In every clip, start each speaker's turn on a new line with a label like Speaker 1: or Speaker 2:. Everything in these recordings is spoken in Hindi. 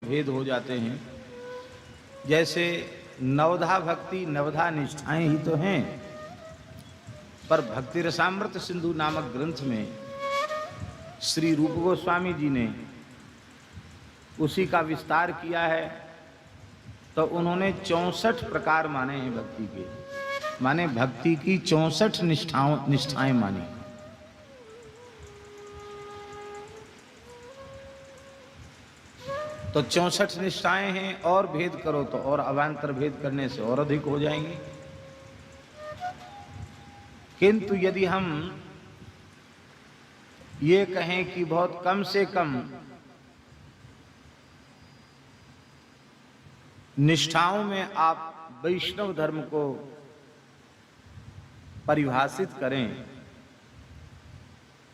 Speaker 1: भेद हो जाते हैं। जैसे नवधा भक्ति, नवधा निष्ठाएं ही तो हैं, पर भक्ति रसामृत सिंधु नामक ग्रंथ में श्री रूप गोस्वामी जी ने उसी का विस्तार किया है। तो उन्होंने 64 प्रकार माने हैं भक्ति के, माने भक्ति की 64 निष्ठाएं मानी। तो 64 निष्ठाएं हैं, और भेद करो तो और अवान्तर भेद करने से और अधिक हो जाएंगे। किंतु यदि हम ये कहें कि बहुत कम से कम निष्ठाओं में आप वैष्णव धर्म को परिभाषित करें,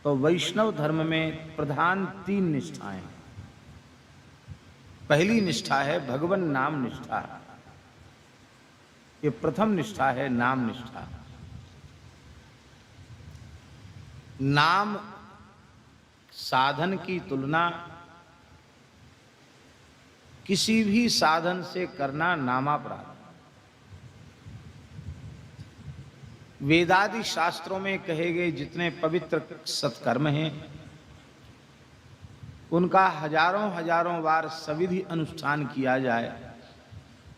Speaker 1: तो वैष्णव धर्म में प्रधान 3 निष्ठाएं। पहली निष्ठा है भगवन नाम निष्ठा। ये प्रथम निष्ठा है नाम निष्ठा। नाम साधन की तुलना किसी भी साधन से करना नामापराध। वेदादि शास्त्रों में कहे गए जितने पवित्र सत्कर्म हैं, उनका हजारों हजारों बार सविधि अनुष्ठान किया जाए,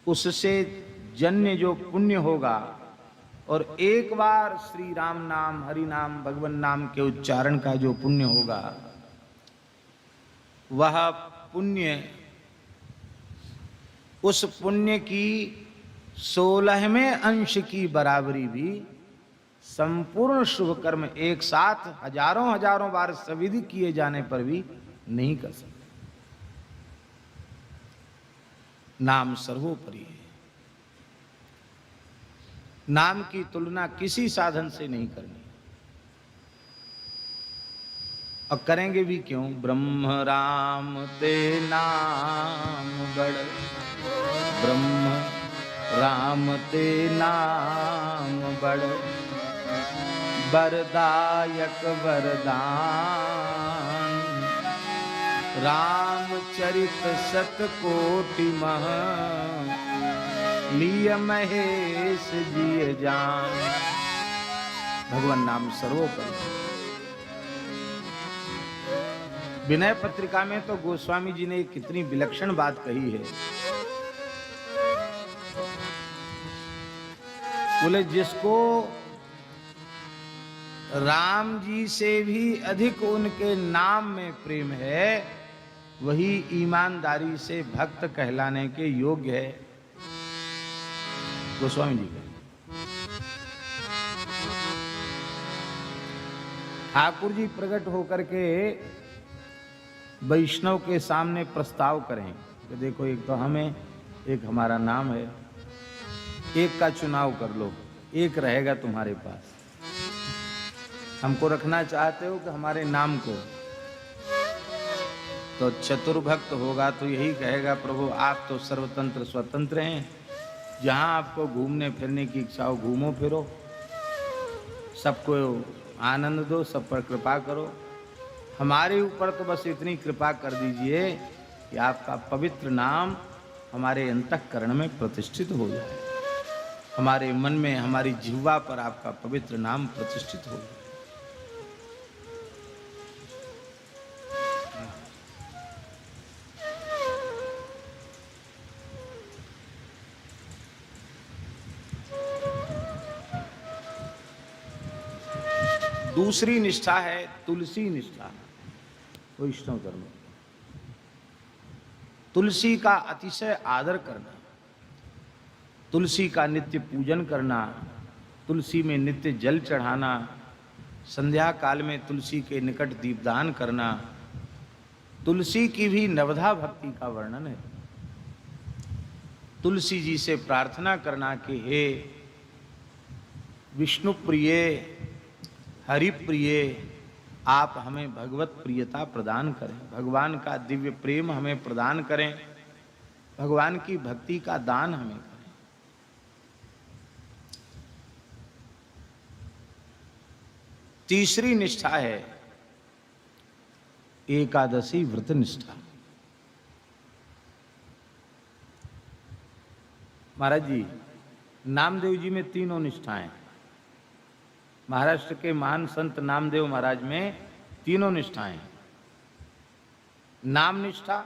Speaker 1: उससे जन्य जो पुण्य होगा, और एक बार श्री राम नाम, हरि नाम, भगवान नाम के उच्चारण का जो पुण्य होगा, वह पुण्य उस पुण्य की 16वें अंश की बराबरी भी संपूर्ण शुभ कर्म एक साथ हजारों हजारों बार सविधि किए जाने पर भी नहीं कर सकते। नाम सर्वोपरि है। नाम की तुलना किसी साधन से नहीं करनी, और करेंगे भी क्यों? ब्रह्म राम ते नाम बड़, ब्रह्म राम ते नाम बड़, वरदायक वरदान, रामचरित शतकोटि मह, लिय महेश जिय जान। भगवान नाम सर्वोपरि। विनय पत्रिका में तो गोस्वामी जी ने कितनी विलक्षण बात कही है। बोले जिसको राम जी से भी अधिक उनके नाम में प्रेम है, वही ईमानदारी से भक्त कहलाने के योग्य है। गोस्वामी जी का ठाकुर जी प्रकट होकर के वैष्णव के सामने प्रस्ताव करें कि देखो, एक तो हमें, एक हमारा नाम है, एक का चुनाव कर लो, एक रहेगा तुम्हारे पास। हमको रखना चाहते हो कि हमारे नाम को? तो चतुर्भक्त होगा तो यही कहेगा, प्रभु आप तो सर्वतंत्र स्वतंत्र हैं, जहां आपको घूमने फिरने की इच्छा हो घूमो फिरो, सबको आनंद दो, सब पर कृपा करो। हमारे ऊपर तो बस इतनी कृपा कर दीजिए कि आपका पवित्र नाम हमारे अंतःकरण में प्रतिष्ठित हो जाए, हमारे मन में, हमारी जिह्वा पर आपका पवित्र नाम प्रतिष्ठित हो जाए। दूसरी निष्ठा है तुलसी निष्ठा, वैष्णव धर्म। तुलसी का अतिशय आदर करना, तुलसी का नित्य पूजन करना, तुलसी में नित्य जल चढ़ाना, संध्या काल में तुलसी के निकट दीपदान करना। तुलसी की भी नवधा भक्ति का वर्णन है। तुलसी जी से प्रार्थना करना कि हे विष्णु प्रिय, हरि प्रिय, आप हमें भगवत प्रियता प्रदान करें, भगवान का दिव्य प्रेम हमें प्रदान करें, भगवान की भक्ति का दान हमें करें। तीसरी निष्ठा है एकादशी व्रत निष्ठा। महाराज जी, नामदेव जी में तीनों निष्ठाएं। महाराष्ट्र के महान संत नामदेव महाराज में तीनों निष्ठाएं। नाम निष्ठा,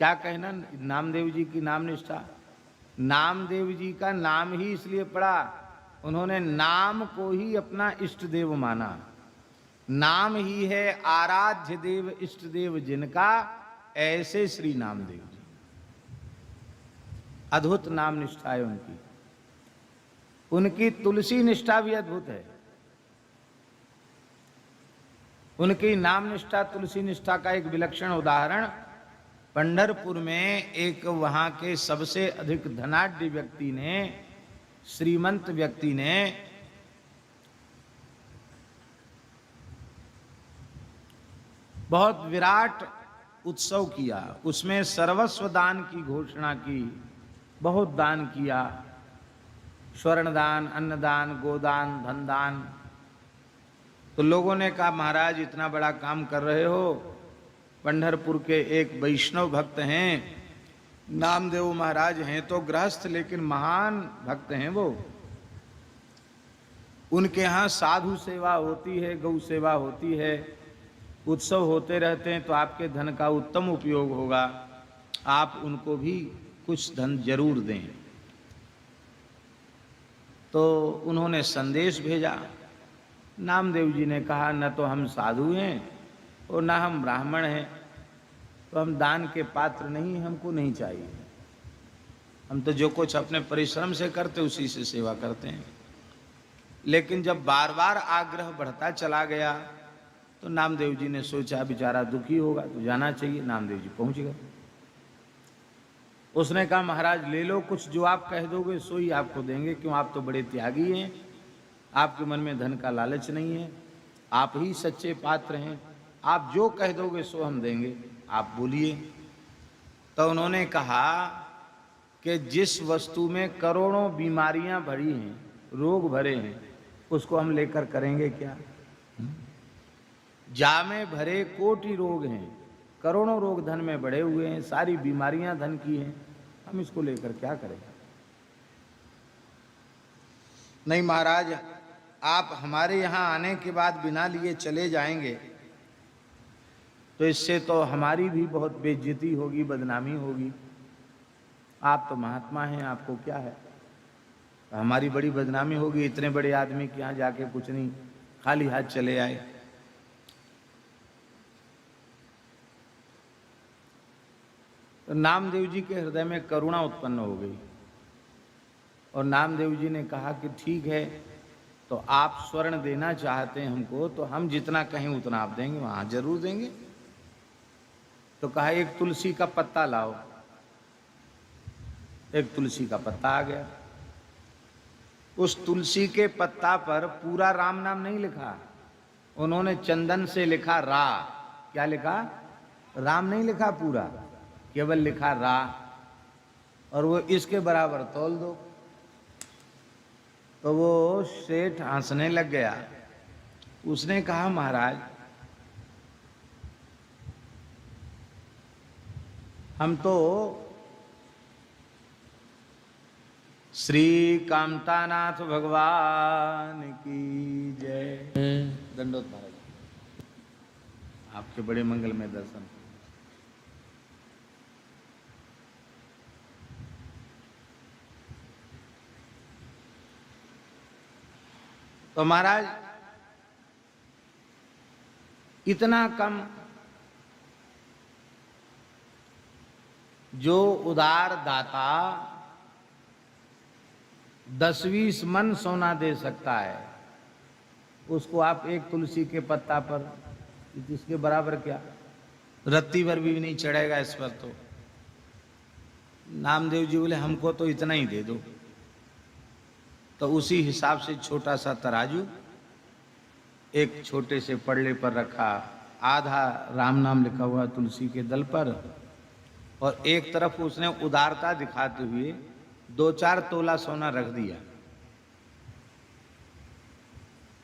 Speaker 1: क्या कहना नामदेव जी की नाम निष्ठा। नामदेव जी का नाम ही इसलिए पड़ा, उन्होंने नाम को ही अपना इष्ट देव माना। नाम ही है आराध्य देव, इष्ट देव जिनका, ऐसे श्री नामदेव जी। अद्भुत नाम निष्ठा है उनकी। उनकी तुलसी निष्ठा भी अद्भुत है। उनकी नाम निष्ठा, तुलसी निष्ठा का एक विलक्षण उदाहरण पंढरपुर में एक वहां के सबसे अधिक धनाढ्य व्यक्ति ने, श्रीमंत व्यक्ति ने बहुत विराट उत्सव किया। उसमें सर्वस्व दान की घोषणा की, बहुत दान किया, स्वर्ण दान, अन्नदान, गोदान, धन दान। तो लोगों ने कहा महाराज इतना बड़ा काम कर रहे हो, पंढरपुर के एक वैष्णव भक्त हैं, नामदेव महाराज हैं तो गृहस्थ लेकिन महान भक्त हैं वो, उनके यहाँ साधु सेवा होती है, गौ सेवा होती है, उत्सव होते रहते हैं, तो आपके धन का उत्तम उपयोग होगा, आप उनको भी कुछ धन जरूर दें। तो उन्होंने संदेश भेजा। नामदेव जी ने कहा न तो हम साधु हैं और न हम ब्राह्मण हैं, तो हम दान के पात्र नहीं, हमको नहीं चाहिए। हम तो जो कुछ अपने परिश्रम से करते उसी से सेवा करते हैं। लेकिन जब बार बार आग्रह बढ़ता चला गया तो नामदेव जी ने सोचा बेचारा दुखी होगा तो जाना चाहिए। नामदेव जी पहुंच गए। उसने कहा महाराज ले लो, कुछ जो आप कह दोगे सो ही आपको देंगे, क्यों आप तो बड़े त्यागी हैं, आपके मन में धन का लालच नहीं है, आप ही सच्चे पात्र हैं, आप जो कह दोगे सो हम देंगे, आप बोलिए। तो उन्होंने कहा कि जिस वस्तु में करोड़ों बीमारियां भरी हैं, रोग भरे हैं, उसको हम लेकर करेंगे क्या। जामे भरे कोटि रोग हैं, करोड़ों रोग धन में बढ़े हुए हैं, सारी बीमारियां धन की हैं, हम इसको लेकर क्या करेंगे। नहीं महाराज, आप हमारे यहाँ आने के बाद बिना लिए चले जाएंगे तो इससे तो हमारी भी बहुत बेइज्जती होगी, बदनामी होगी। आप तो महात्मा हैं, आपको क्या है, हमारी बड़ी बदनामी होगी, इतने बड़े आदमी के यहाँ जाके कुछ नहीं, खाली हाथ चले आए। तो नामदेव जी के हृदय में करुणा उत्पन्न हो गई और नामदेव जी ने कहा कि ठीक है, तो आप स्वर्ण देना चाहते हैं हमको, तो हम जितना कहें उतना आप देंगे, वहां जरूर देंगे। तो कहा एक तुलसी का पत्ता लाओ। एक तुलसी का पत्ता आ गया। उस तुलसी के पत्ता पर पूरा राम नाम नहीं लिखा, उन्होंने चंदन से लिखा रा। क्या लिखा? राम नहीं लिखा पूरा, केवल लिखा रा। और वो इसके बराबर तौल दो। तो वो सेठ हंसने लग गया। उसने कहा महाराज हम तो श्री कामतानाथ भगवान की जय। दंडोत महाराज, आपके बड़े मंगल में दर्शन। तो महाराज इतना कम, जो उदार दाता 10-20 मन सोना दे सकता है, उसको आप एक तुलसी के पत्ता पर, इसके बराबर क्या, रत्ती भर भी नहीं चढ़ेगा इस पर। तो नामदेव जी बोले हमको तो इतना ही दे दो। तो उसी हिसाब से छोटा सा तराजू एक छोटे से पड़ले पर रखा, आधा राम नाम लिखा हुआ तुलसी के दल पर, और एक तरफ उसने उदारता दिखाते हुए 2-4 तोला सोना रख दिया।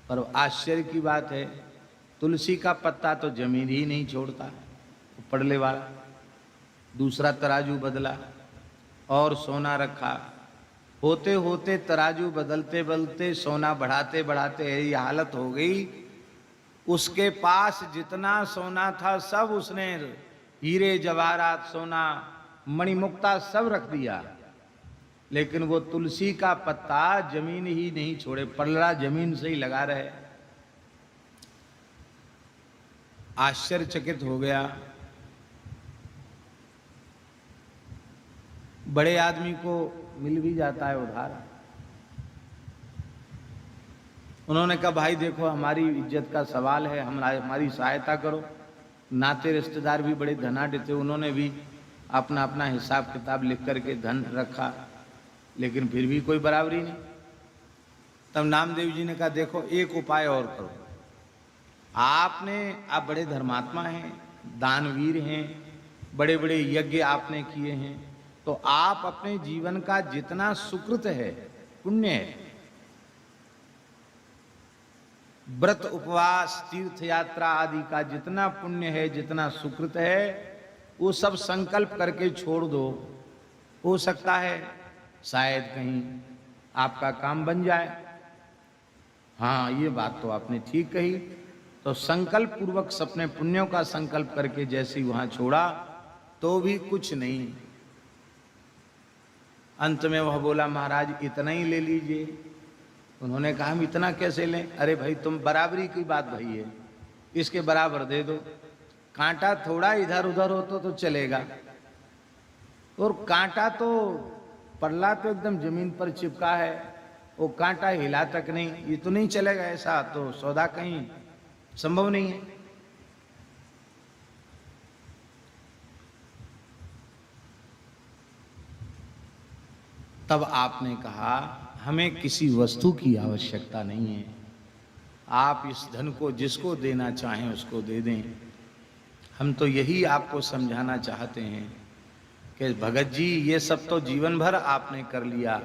Speaker 1: पर आश्चर्य की बात है, तुलसी का पत्ता तो जमीन ही नहीं छोड़ता, पड़ले वाला। दूसरा तराजू बदला, और सोना रखा। होते होते तराजू बदलते बदलते सोना बढ़ाते बढ़ाते ये हालत हो गई, उसके पास जितना सोना था सब उसने, हीरे जवाहरात सोना मणिमुक्ता सब रख दिया, लेकिन वो तुलसी का पत्ता जमीन ही नहीं छोड़े, पल्ला जमीन से ही लगा रहे। आश्चर्यचकित हो गया। बड़े आदमी को मिल भी जाता है उधार। उन्होंने कहा भाई देखो हमारी इज्जत का सवाल है, हमारी सहायता करो। नाते रिश्तेदार भी बड़े धनाढ्य थे, उन्होंने भी अपना अपना हिसाब किताब लिख करके धन रखा, लेकिन फिर भी कोई बराबरी नहीं। तब नामदेव जी ने कहा देखो एक उपाय और करो, आप बड़े धर्मात्मा हैं, दानवीर हैं, बड़े बड़े यज्ञ आपने किए हैं, तो आप अपने जीवन का जितना सुकृत है, पुण्य है, व्रत उपवास तीर्थ यात्रा आदि का जितना पुण्य है, जितना सुकृत है, वो सब संकल्प करके छोड़ दो। हो सकता है शायद कहीं आपका काम बन जाए। हाँ ये बात तो आपने ठीक कही। तो संकल्प पूर्वक अपने पुण्यों का संकल्प करके जैसे ही वहां छोड़ा तो भी कुछ नहीं। अंत में वह बोला महाराज इतना ही ले लीजिए। उन्होंने कहा हम इतना कैसे लें? अरे भाई तुम बराबरी की बात भाई है, इसके बराबर दे दो। कांटा थोड़ा इधर उधर हो तो चलेगा, और कांटा तो पल्ला तो एकदम जमीन पर चिपका है, वो कांटा हिला तक नहीं, ये तो नहीं चलेगा। ऐसा तो सौदा कहीं संभव नहीं है। तब आपने कहा हमें किसी वस्तु की आवश्यकता नहीं है, आप इस धन को जिसको देना चाहें उसको दे दें। हम तो यही आपको समझाना चाहते हैं कि भगत जी ये सब तो जीवन भर आपने कर लिया,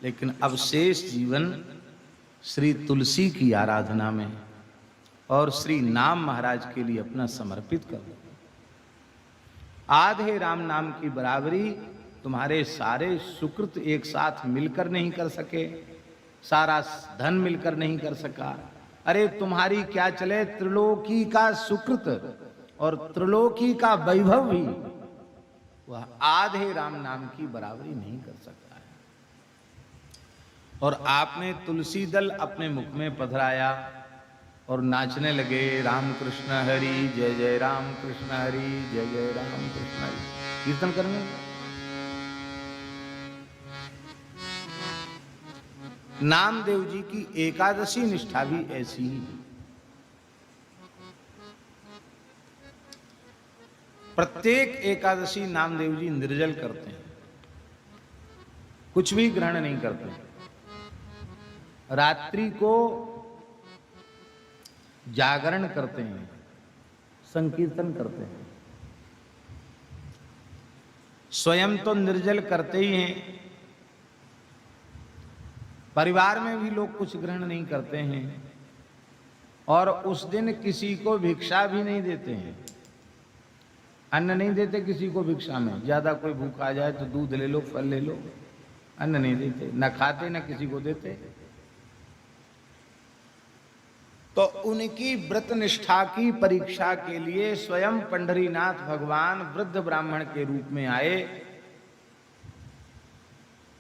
Speaker 1: लेकिन अब शेष जीवन श्री तुलसी की आराधना में और श्री नाम महाराज के लिए अपना समर्पित कर दो। आधे राम नाम की बराबरी तुम्हारे सारे सुकृत एक साथ मिलकर नहीं कर सके, सारा धन मिलकर नहीं कर सका। अरे तुम्हारी क्या चले, त्रिलोकी का सुकृत और त्रिलोकी का वैभव भी वह आधे राम नाम की बराबरी नहीं कर सकता है। और आपने तुलसी दल अपने मुख में पधराया और नाचने लगे, राम कृष्ण हरि जय जय राम कृष्ण हरि जय जय राम कृष्ण हरि, कीर्तन करेंगे। नामदेव जी की एकादशी निष्ठा भी ऐसी ही। प्रत्येक एकादशी नामदेव जी निर्जल करते हैं, कुछ भी ग्रहण नहीं करते। रात्रि को जागरण करते हैं, संकीर्तन करते हैं। स्वयं तो निर्जल करते ही हैं, परिवार में भी लोग कुछ ग्रहण नहीं करते हैं, और उस दिन किसी को भिक्षा भी नहीं देते हैं, अन्न नहीं देते किसी को भिक्षा में। ज्यादा कोई भूखा आ जाए तो दूध ले लो, फल ले लो, अन्न नहीं देते, न खाते न किसी को देते। तो उनकी व्रत निष्ठा की परीक्षा के लिए स्वयं पंढरीनाथ भगवान वृद्ध ब्राह्मण के रूप में आए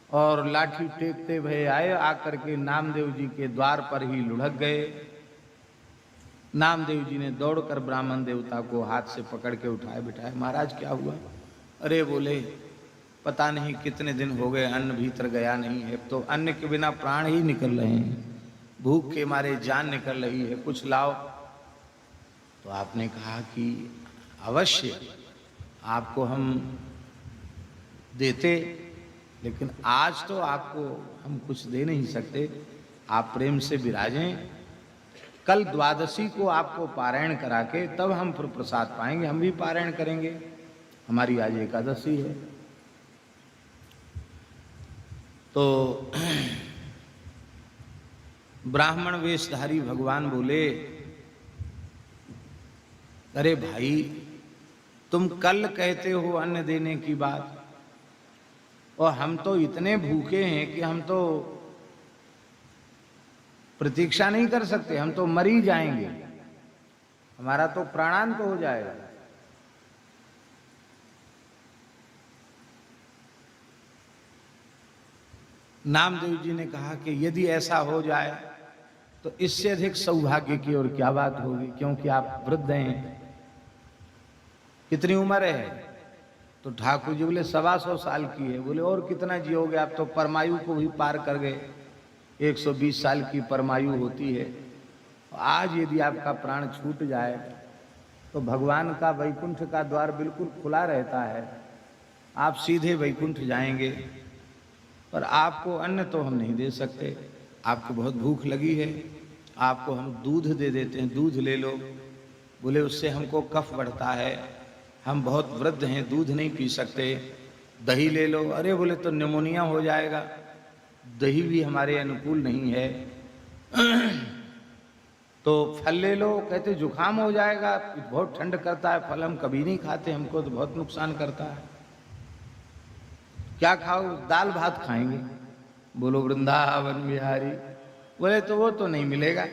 Speaker 1: और लाठी टेकते हुए आए, आकर के नामदेव जी के द्वार पर ही लुढ़क गए। नामदेव जी ने दौड़कर ब्राह्मण देवता को हाथ से पकड़ के उठाए बिठाए। महाराज क्या हुआ? अरे बोले पता नहीं कितने दिन हो गए अन्न भीतर गया नहीं है, तो अन्न के बिना प्राण ही निकल रहे हैं, भूख के मारे जान निकल रही है, कुछ लाओ। तो आपने कहा कि अवश्य आपको हम देते, लेकिन आज तो आपको हम कुछ दे नहीं सकते, आप प्रेम से विराजें। कल द्वादशी को आपको पारायण करा के तब हम फिर प्रसाद पाएंगे, हम भी पारायण करेंगे, हमारी आज एकादशी है। तो ब्राह्मण वेशधारी भगवान बोले अरे भाई तुम कल कहते हो अन्न देने की बात, और हम तो इतने भूखे हैं कि हम तो प्रतीक्षा नहीं कर सकते, हम तो मर ही जाएंगे, हमारा तो प्राणांत हो जाएगा। नामदेव जी ने कहा कि यदि ऐसा हो जाए तो इससे अधिक सौभाग्य की और क्या बात होगी, क्योंकि आप वृद्ध हैं। कितनी उम्र है? तो ठाकुर जी बोले 125 साल की है। बोले और कितना जियोगे, आप तो परमायु को भी पार कर गए, 120 साल की परमायु होती है। आज यदि आपका प्राण छूट जाए तो भगवान का वैकुंठ का द्वार बिल्कुल खुला रहता है, आप सीधे वैकुंठ जाएंगे। पर आपको अन्न तो हम नहीं दे सकते, आपको बहुत भूख लगी है, आपको हम दूध दे देते हैं, दूध ले लो। बोले उससे हमको कफ बढ़ता है, हम बहुत वृद्ध हैं, दूध नहीं पी सकते। दही ले लो। अरे बोले तो निमोनिया हो जाएगा, दही भी हमारे अनुकूल नहीं है। तो फल ले लो। कहते जुकाम हो जाएगा, बहुत ठंड करता है, फल हम कभी नहीं खाते, हमको तो बहुत नुकसान करता है। क्या खाओ? दाल भात खाएंगे। बोलो वृंदावन बिहारी। बोले तो वो तो नहीं मिलेगा।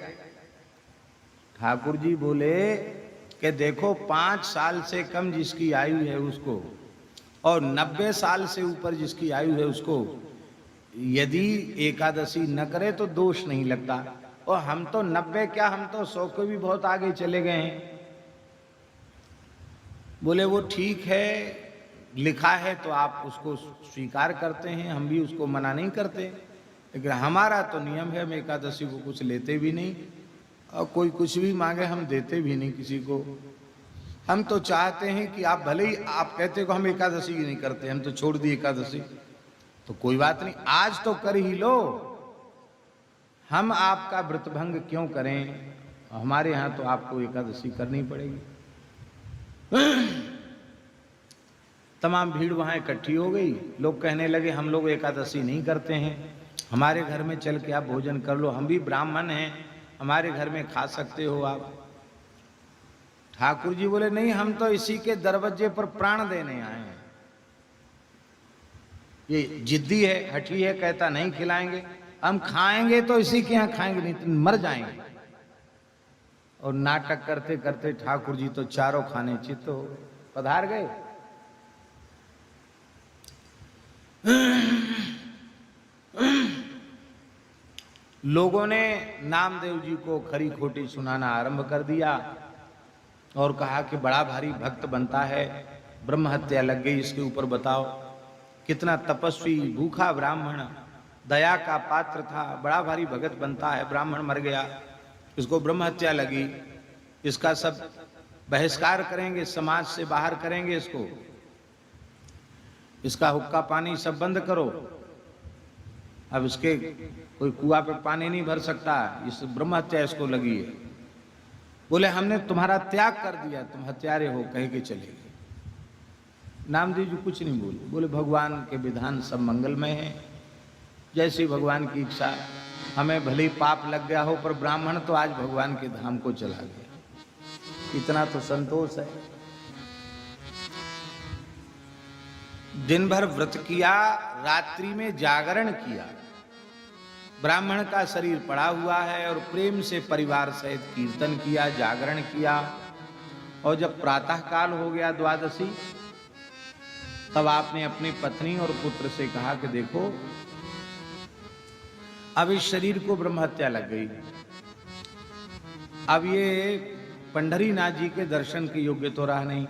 Speaker 1: ठाकुर जी बोले कि देखो 5 साल से कम जिसकी आयु है उसको और 90 साल से ऊपर जिसकी आयु है उसको यदि एकादशी न करे तो दोष नहीं लगता। और हम तो 90 क्या, हम तो 100 के भी बहुत आगे चले गए हैं। बोले वो ठीक है, लिखा है तो आप उसको स्वीकार करते हैं, हम भी उसको मना नहीं करते, लेकिन हमारा तो नियम है, हम एकादशी को कुछ लेते भी नहीं और कोई कुछ भी मांगे हम देते भी नहीं किसी को। हम तो चाहते हैं कि आप भले ही आप कहते हो हम एकादशी ही नहीं करते, हम तो छोड़ दी एकादशी, तो कोई बात नहीं, आज तो कर ही लो, हम आपका व्रतभंग क्यों करें, हमारे यहाँ तो आपको एकादशी करनी पड़ेगी। तमाम भीड़ वहां इकट्ठी हो गई। लोग कहने लगे हम लोग एकादशी नहीं करते हैं, हमारे घर में चल के आप भोजन कर लो, हम भी ब्राह्मण हैं, हमारे घर में खा सकते हो आप। ठाकुर जी बोले नहीं, हम तो इसी के दरवाजे पर प्राण देने आए हैं। ये जिद्दी है, हठी है, कहता नहीं खिलाएंगे, हम खाएंगे तो इसी के यहाँ खाएंगे, नहीं तो मर जाएंगे। और नाटक करते करते ठाकुर जी तो चारों खाने चित्त हो पधार गए। लोगों ने नामदेव जी को खरी खोटी सुनाना आरंभ कर दिया और कहा कि बड़ा भारी भक्त बनता है, ब्रह्म हत्या लग गई इसके ऊपर, बताओ कितना तपस्वी भूखा ब्राह्मण, दया का पात्र था, बड़ा भारी भगत बनता है, ब्राह्मण मर गया, इसको ब्रह्म हत्या लगी, इसका सब बहिष्कार करेंगे, समाज से बाहर करेंगे इसको, इसका हुक्का पानी सब बंद करो, अब इसके कोई कुआं पे पानी नहीं भर सकता, इस ब्रह्म हत्या इसको लगी है। बोले हमने तुम्हारा त्याग कर दिया, तुम हत्यारे हो, कह के चले गए। नामदेव जी कुछ नहीं बोले, बोले भगवान के विधान सब मंगलमय है, जैसी भगवान की इच्छा, हमें भले पाप लग गया हो पर ब्राह्मण तो आज भगवान के धाम को चला गया, इतना तो संतोष है। दिन भर व्रत किया, रात्रि में जागरण किया, ब्राह्मण का शरीर पड़ा हुआ है और प्रेम से परिवार सहित कीर्तन किया, जागरण किया। और जब प्रातः काल हो गया द्वादशी, तब आपने अपनी पत्नी और पुत्र से कहा कि देखो अब इस शरीर को ब्रह्म हत्या लग गई, अब ये पंढरीनाथ जी के दर्शन के योग्य तो रहा नहीं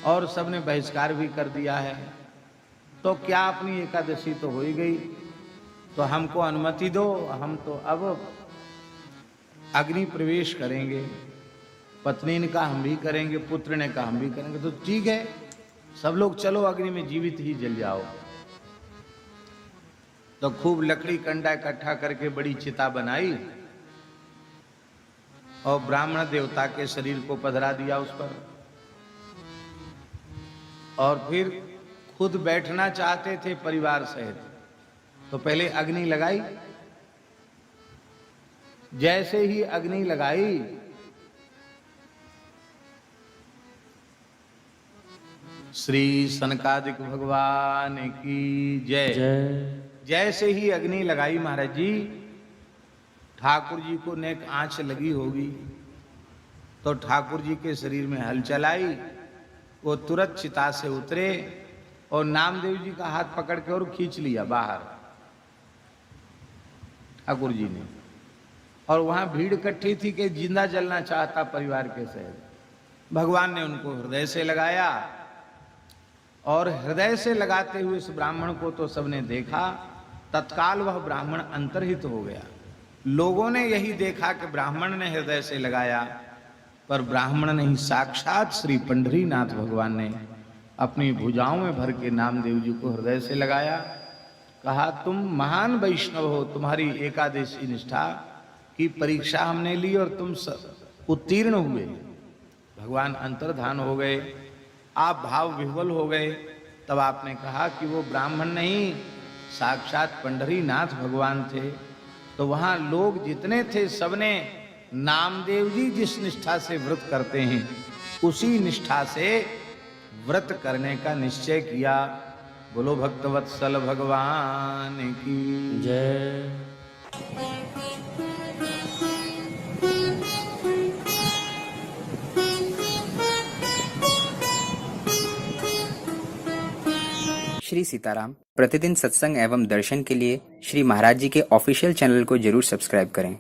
Speaker 1: और सबने बहिष्कार भी कर दिया है, तो क्या अपनी एकादशी तो हो ही गई, तो हमको अनुमति दो, हम तो अब अग्नि प्रवेश करेंगे। पत्नी ने कहा हम भी करेंगे, पुत्र ने कहा हम भी करेंगे, तो ठीक है सब लोग चलो अग्नि में जीवित ही जल जाओ। तो खूब लकड़ी कंडा इकट्ठा करके बड़ी चिता बनाई और ब्राह्मण देवता के शरीर को पधरा दिया उस पर, और फिर खुद बैठना चाहते थे परिवार सहित, तो पहले अग्नि लगाई, जैसे ही अग्नि लगाई श्री सनकादिक भगवान की जय। जैसे ही अग्नि लगाई महाराज जी, ठाकुर जी को नेक आंच लगी होगी, तो ठाकुर जी के शरीर में हलचल आई। वो तुरंत चिता से उतरे और नामदेव जी का हाथ पकड़ के और खींच लिया बाहर ठाकुर जी ने। और वहां भीड़ इकट्ठी थी कि जिंदा जलना चाहता परिवार के सहित। भगवान ने उनको हृदय से लगाया, और हृदय से लगाते हुए इस ब्राह्मण को तो सबने देखा। तत्काल वह ब्राह्मण अंतर्हित हो गया। लोगों ने यही देखा कि ब्राह्मण ने हृदय से लगाया, पर ब्राह्मण नहीं, साक्षात श्री पंढरीनाथ भगवान ने अपनी भुजाओं में भर के नामदेव जी को हृदय से लगाया। कहा, तुम महान वैष्णव हो, तुम्हारी एकादशी निष्ठा की परीक्षा हमने ली और तुम उत्तीर्ण हुए। भगवान अंतर्धान हो गए, आप भाव विह्वल हो गए। तब आपने कहा कि वो ब्राह्मण नहीं, साक्षात पंढरीनाथ भगवान थे। तो वहां लोग जितने थे सबने नामदेव जी जिस निष्ठा से व्रत करते हैं उसी निष्ठा से व्रत करने का निश्चय किया। बोलो भक्तवत्सल भगवान की जय।
Speaker 2: श्री सीताराम प्रतिदिन सत्संग एवं दर्शन के लिए श्री महाराज जी के ऑफिशियल चैनल को जरूर सब्सक्राइब करें।